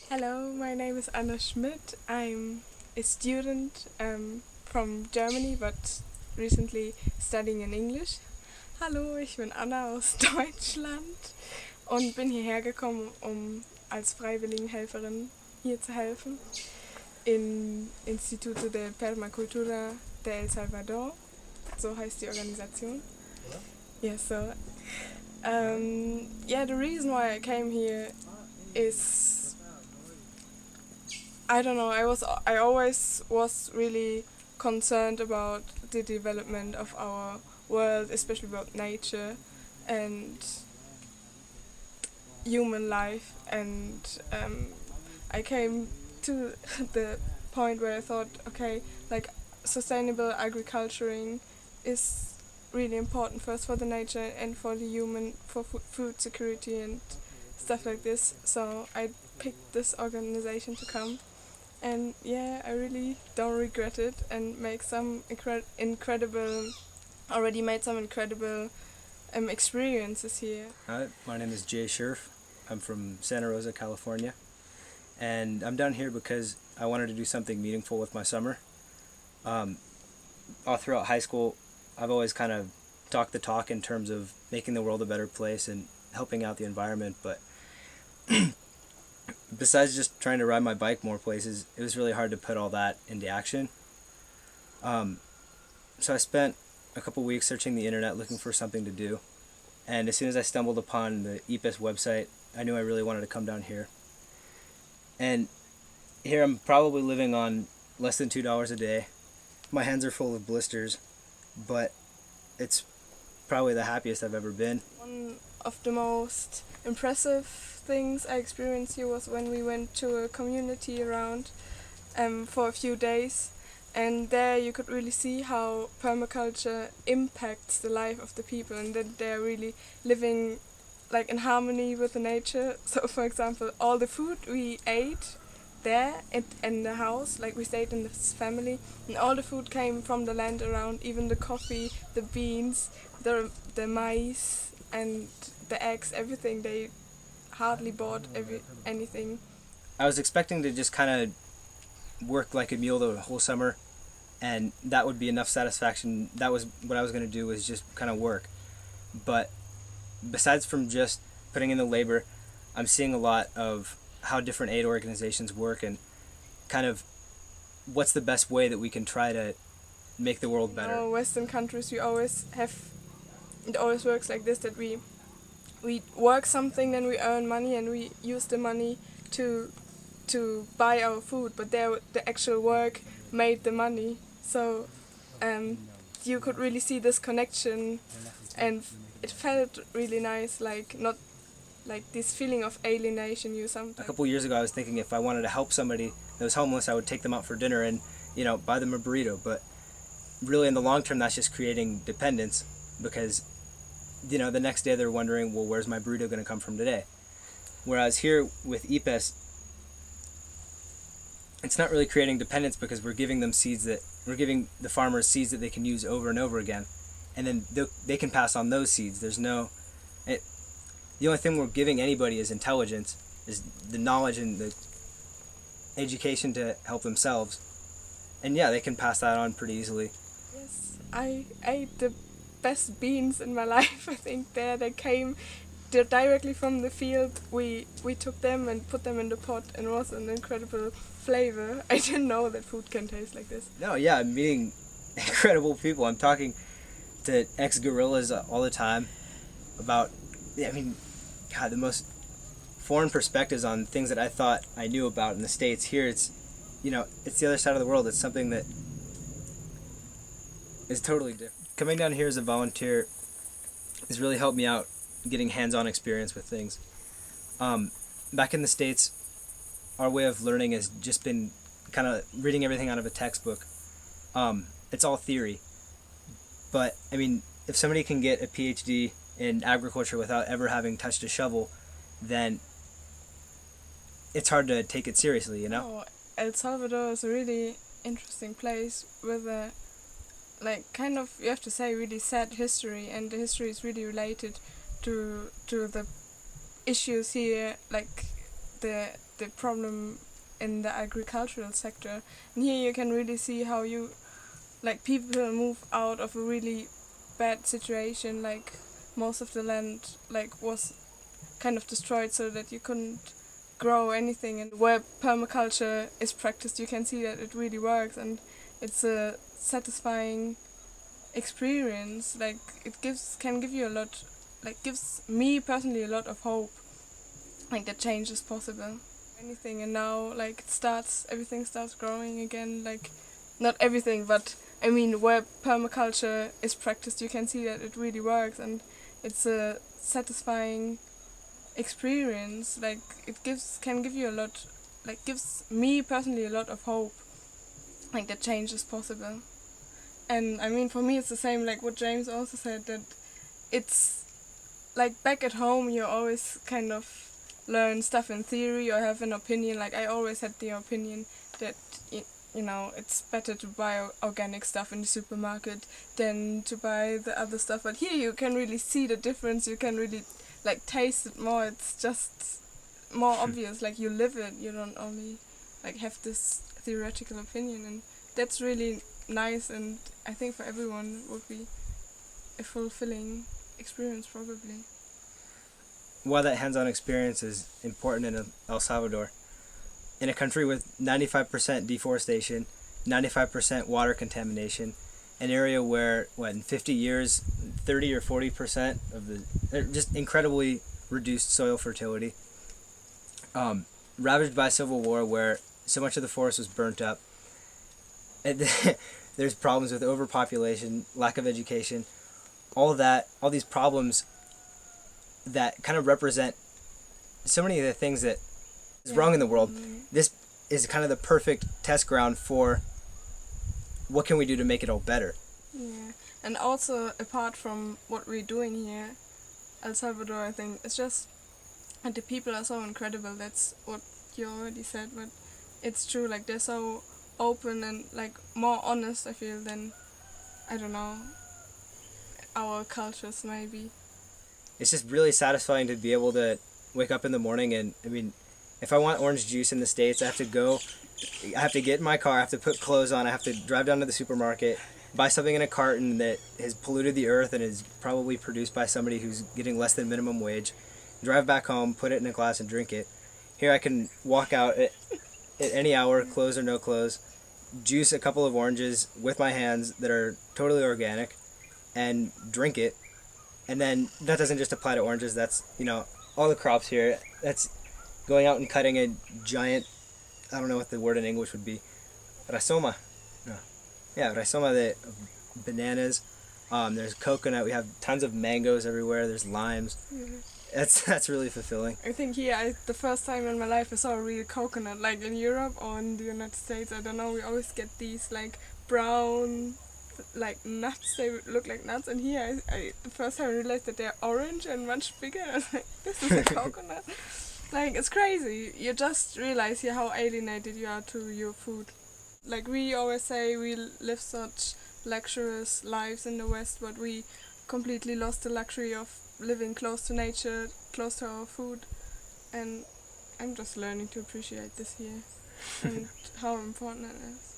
Hello, my name is Anna Schmidt. I'm a student from Germany, but recently studying in English. Hallo, ich bin Anna aus Deutschland und bin hierher gekommen, um als Freiwilligenhelferin hier zu helfen im Instituto de Permacultura de El Salvador. So heißt die Organisation. Yeah, so the reason why I came here is I don't know. I always was really concerned about the development of our world, especially about nature and human life. And I came to the point where I thought, okay, like sustainable agriculturing is really important first for the nature and for the human, for food security and stuff like this. So I picked this organization to come. And yeah, I really don't regret it and make some already made some incredible experiences here. Hi, my name is Jay Scherf. I'm from Santa Rosa, California. And I'm down here because I wanted to do something meaningful with my summer. All throughout high school, I've always kind of talked the talk in terms of making the world a better place and helping out the environment, but besides just trying to ride my bike more places, it was really hard to put all that into action. So I spent a couple weeks searching the internet looking for something to do, and as soon as I stumbled upon the IPES website, I knew I really wanted to come down here. And here I'm probably living on less than $2 a day. My hands are full of blisters, but it's probably the happiest I've ever been. One of the most impressive things I experienced here was when we went to a community around for a few days, and there you could really see how permaculture impacts the life of the people and that they're really living like in harmony with the nature. So for example, all the food we ate there in the house, like we stayed in this family, and all the food came from the land around, even the coffee, the beans, the maize and the eggs, everything. They hardly bought anything. I was expecting to just kind of work like a mule the whole summer, and that would be enough satisfaction. That was what I was going to do, was just kind of work. But besides from just putting in the labor, I'm seeing a lot of how different aid organizations work and kind of what's the best way that we can try to make the world better. In Western countries, it always works like this, that we work something, then we earn money and we use the money to buy our food, but there the actual work made the money. So you could really see this connection, and it felt really nice, like not like this feeling of alienation you sometimes. A couple years ago I was thinking if I wanted to help somebody that was homeless, I would take them out for dinner and, buy them a burrito, but really in the long term that's just creating dependence, because the next day they're wondering, well, where's my burrito going to come from today? Whereas here with IPES, it's not really creating dependence, because we're giving the farmers seeds that they can use over and over again, and then they can pass on those seeds. The only thing we're giving anybody is intelligence, is the knowledge and the education to help themselves, and yeah, they can pass that on pretty easily. Yes, I ate the best beans in my life. I think they came directly from the field. We took them and put them in the pot, and it was an incredible flavor. I didn't know that food can taste like this. No, yeah, I'm meeting incredible people. I'm talking to ex-guerrillas all the time about, God, the most foreign perspectives on things that I thought I knew about in the States. Here it's the other side of the world. It's something that is totally different. Coming down here as a volunteer has really helped me out getting hands-on experience with things. Back in the States, our way of learning has just been kind of reading everything out of a textbook. It's all theory. But, if somebody can get a PhD in agriculture without ever having touched a shovel, then it's hard to take it seriously, El Salvador is a really interesting place with a, you have to say, really sad history, and the history is really related to the issues here, like the problem in the agricultural sector. And here you can really see how people move out of a really bad situation, like most of the land was kind of destroyed so that you couldn't grow anything, and where permaculture is practiced you can see that it really works, and it's a satisfying experience. Like it can give you a lot, gives me personally a lot of hope, like that change is possible. Anything, and now everything starts growing again, like not everything, but I mean where permaculture is practiced you can see that it really works, and it's a satisfying experience. Like it can give you a lot, gives me personally a lot of hope, like that change is possible. And I mean for me it's the same, like what James also said, that it's like back at home you always kind of learn stuff in theory or have an opinion. Like I always had the opinion that it's better to buy organic stuff in the supermarket than to buy the other stuff, but here you can really see the difference, you can really taste it more, it's just more obvious, like you live it, you don't only have this theoretical opinion, and that's really nice, and I think for everyone would be a fulfilling experience probably. While that hands-on experience is important in El Salvador, in a country with 95% deforestation, 95% water contamination, an area where, in 50 years, 30 or 40% of just incredibly reduced soil fertility, ravaged by civil war where so much of the forest was burnt up. There's problems with overpopulation, lack of education, all these problems that kind of represent so many of the things that is wrong in the world. This is kind of the perfect test ground for what can we do to make it all better. Yeah, and also apart from what we're doing here, El Salvador, I think it's just, and the people are so incredible. That's what you already said, but it's true. Like they're so open and more honest, I feel, than, I don't know, our cultures maybe. It's just really satisfying to be able to wake up in the morning and, I mean, if I want orange juice in the States, I have to get in my car, I have to put clothes on, I have to drive down to the supermarket, buy something in a carton that has polluted the earth and is probably produced by somebody who's getting less than minimum wage, drive back home, put it in a glass and drink it. Here I can walk out at any hour, clothes or no clothes, juice a couple of oranges with my hands that are totally organic and drink it. And then that doesn't just apply to oranges, that's, all the crops here. That's going out and cutting a giant, I don't know what the word in English would be, rhizoma. No. Yeah, rhizoma, the bananas. There's coconut. We have tons of mangoes everywhere. There's limes. Mm-hmm. That's really fulfilling. I think here, the first time in my life I saw a real coconut, like in Europe or in the United States. I don't know. We always get these brown nuts. They look like nuts, and here I the first time I realized that they're orange and much bigger. I was like, this is a coconut. It's crazy. You just realize here how alienated you are to your food. Like we always say, we live such luxurious lives in the West, but we completely lost the luxury of living close to nature, close to our food. And I'm just learning to appreciate this here and how important it is.